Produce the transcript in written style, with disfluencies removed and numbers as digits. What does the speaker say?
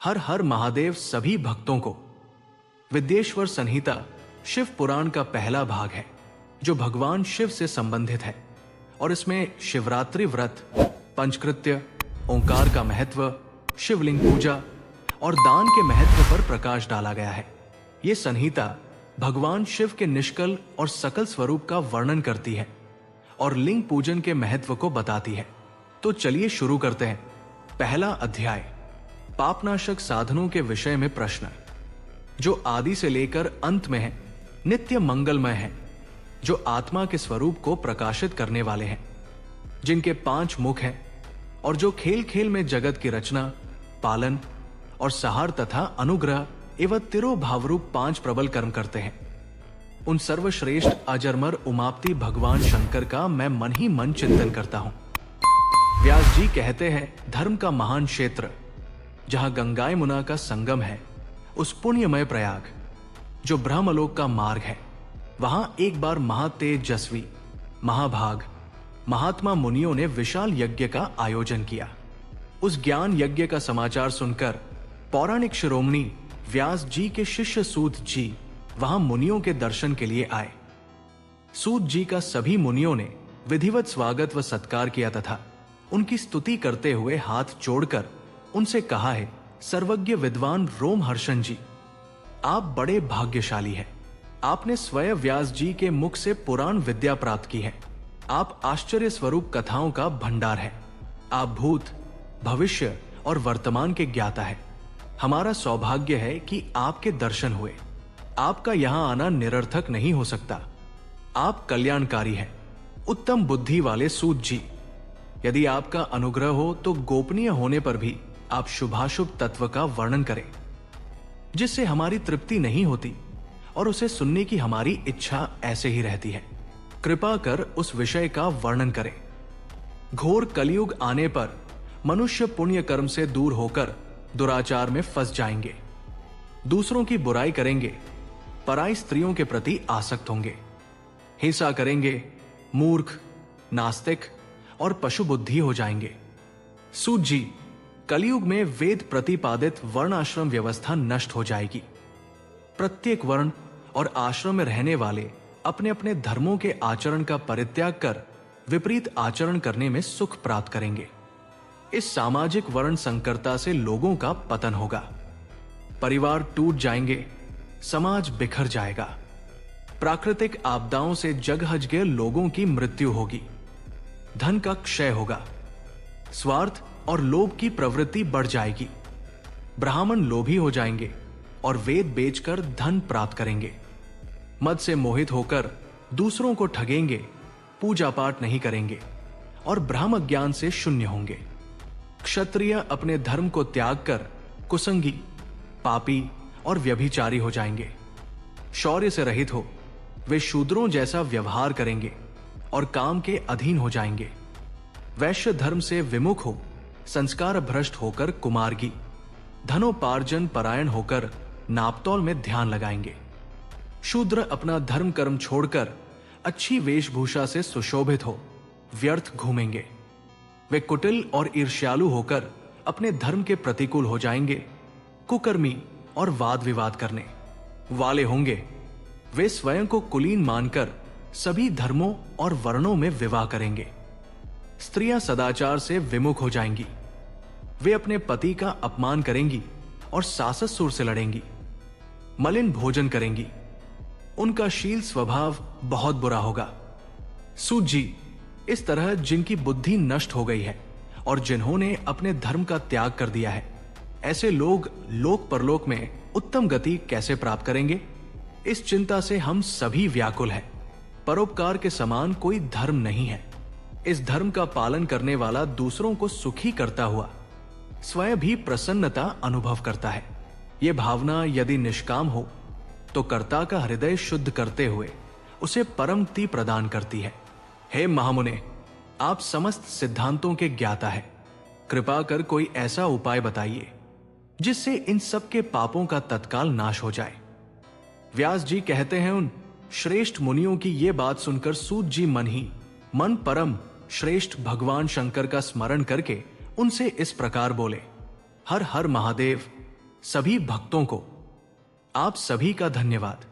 हर हर महादेव सभी भक्तों को। विद्येश्वर संहिता शिव पुराण का पहला भाग है जो भगवान शिव से संबंधित है और इसमें शिवरात्रि व्रत, पंचकृत्य, ओंकार का महत्व, शिवलिंग पूजा और दान के महत्व पर प्रकाश डाला गया है। ये संहिता भगवान शिव के निष्कल और सकल स्वरूप का वर्णन करती है और लिंग पूजन के महत्व को बताती है। तो चलिए शुरू करते हैं। पहला अध्याय, पापनाशक साधनों के विषय में प्रश्न, जो आदि से लेकर अंत में है, नित्य मंगलमय है, जो आत्मा के स्वरूप को प्रकाशित करने वाले हैं, जिनके 5 मुख हैं और जो खेल खेल में जगत की रचना, पालन और सहार तथा अनुग्रह एवं तिरोभावरूप 5 प्रबल कर्म करते हैं। उन सर्वश्रेष्ठ अजरमर उमापति भगवान शंकर का मैं मन ही मन चिंतन करता हूं। व्यास जी कहते हैं, धर्म का महान क्षेत्र जहां गंगा यमुना का संगम है, उस पुण्यमय प्रयाग जो ब्रह्मलोक का मार्ग है, वहां एक बार महातेजस्वी महाभाग महात्मा मुनियों ने विशाल यज्ञ का आयोजन किया। उस ज्ञान यज्ञ का समाचार सुनकर पौराणिक शिरोमणि व्यास जी के शिष्य सूत जी वहां मुनियों के दर्शन के लिए आए। सूत जी का सभी मुनियों ने विधिवत स्वागत व सत्कार किया तथा उनकी स्तुति करते हुए हाथ जोड़कर उनसे कहा है, सर्वज्ञ विद्वान रोमहर्षण जी, आप बड़े भाग्यशाली हैं। आपने स्वयं व्यास जी के मुख से पुराण विद्या प्राप्त की है। आप आश्चर्य स्वरूप कथाओं का भंडार है। आप भूत, भविष्य और वर्तमान के ज्ञाता है। हमारा सौभाग्य है कि आपके दर्शन हुए। आपका यहां आना निरर्थक नहीं हो सकता। आप कल्याणकारी हैं, उत्तम बुद्धि वाले सूत जी। यदि आपका अनुग्रह हो तो गोपनीय होने पर भी आप शुभाशुभ तत्व का वर्णन करें, जिससे हमारी तृप्ति नहीं होती और उसे सुनने की हमारी इच्छा ऐसे ही रहती है। कृपा कर उस विषय का वर्णन करें। घोर कलयुग आने पर मनुष्य पुण्य कर्म से दूर होकर दुराचार में फंस जाएंगे, दूसरों की बुराई करेंगे, पराई स्त्रियों के प्रति आसक्त होंगे, हिंसा करेंगे, मूर्ख, नास्तिक और पशु बुद्धि हो जाएंगे। सूत जी, कलयुग में वेद प्रतिपादित वर्णाश्रम व्यवस्था नष्ट हो जाएगी। प्रत्येक वर्ण और आश्रम में रहने वाले अपने अपने धर्मों के आचरण का परित्याग कर विपरीत आचरण करने में सुख प्राप्त करेंगे। इस सामाजिक वर्ण संकरता से लोगों का पतन होगा, परिवार टूट जाएंगे, समाज बिखर जाएगा, प्राकृतिक आपदाओं से जगहज गए लोगों की मृत्यु होगी, धन का क्षय होगा, स्वार्थ और लोभ की प्रवृत्ति बढ़ जाएगी, ब्राह्मण लोभी हो जाएंगे और वेद बेचकर धन प्राप्त करेंगे, मद से मोहित होकर दूसरों को ठगेंगे, पूजा पाठ नहीं करेंगे और ब्रह्म ज्ञान से शून्य होंगे। क्षत्रिय अपने धर्म को त्याग कर कुसंगी, पापी और व्यभिचारी हो जाएंगे। शौर्य से रहित हो वे शूद्रों जैसा व्यवहार करेंगे और काम के अधीन हो जाएंगे। वैश्य धर्म से विमुख हो संस्कार भ्रष्ट होकर कुमार्गी, धनोपार्जन परायण होकर नापतौल में ध्यान लगाएंगे। शूद्र अपना धर्म कर्म छोड़कर अच्छी वेशभूषा से सुशोभित हो व्यर्थ घूमेंगे। वे कुटिल और ईर्ष्यालु होकर अपने धर्म के प्रतिकूल हो जाएंगे, कुकर्मी और वाद विवाद करने वाले होंगे। वे स्वयं को कुलीन मानकर सभी धर्मों और वर्णों में विवाह करेंगे। स्त्रियां सदाचार से विमुख हो जाएंगी। वे अपने पति का अपमान करेंगी और सास ससुर से लड़ेंगी, मलिन भोजन करेंगी। उनका शील स्वभाव बहुत बुरा होगा। सूत जी, इस तरह जिनकी बुद्धि नष्ट हो गई है और जिन्होंने अपने धर्म का त्याग कर दिया है, ऐसे लोग लोक परलोक में उत्तम गति कैसे प्राप्त करेंगे? इस चिंता से हम सभी व्याकुल हैं। परोपकार के समान कोई धर्म नहीं है। इस धर्म का पालन करने वाला दूसरों को सुखी करता हुआ स्वयं भी प्रसन्नता अनुभव करता है। यह भावना यदि निष्काम हो तो कर्ता का हृदय शुद्ध करते हुए उसे परमति प्रदान करती है। हे महामुने, आप समस्त सिद्धांतों के ज्ञाता है। कृपा कर कोई ऐसा उपाय बताइए जिससे इन सब के पापों का तत्काल नाश हो जाए। व्यास जी कहते हैं, उन श्रेष्ठ मुनियों की ये बात सुनकर सूत जी मन परम श्रेष्ठ भगवान शंकर का स्मरण करके उनसे इस प्रकार बोले, हर हर महादेव, सभी भक्तों को आप सभी का धन्यवाद।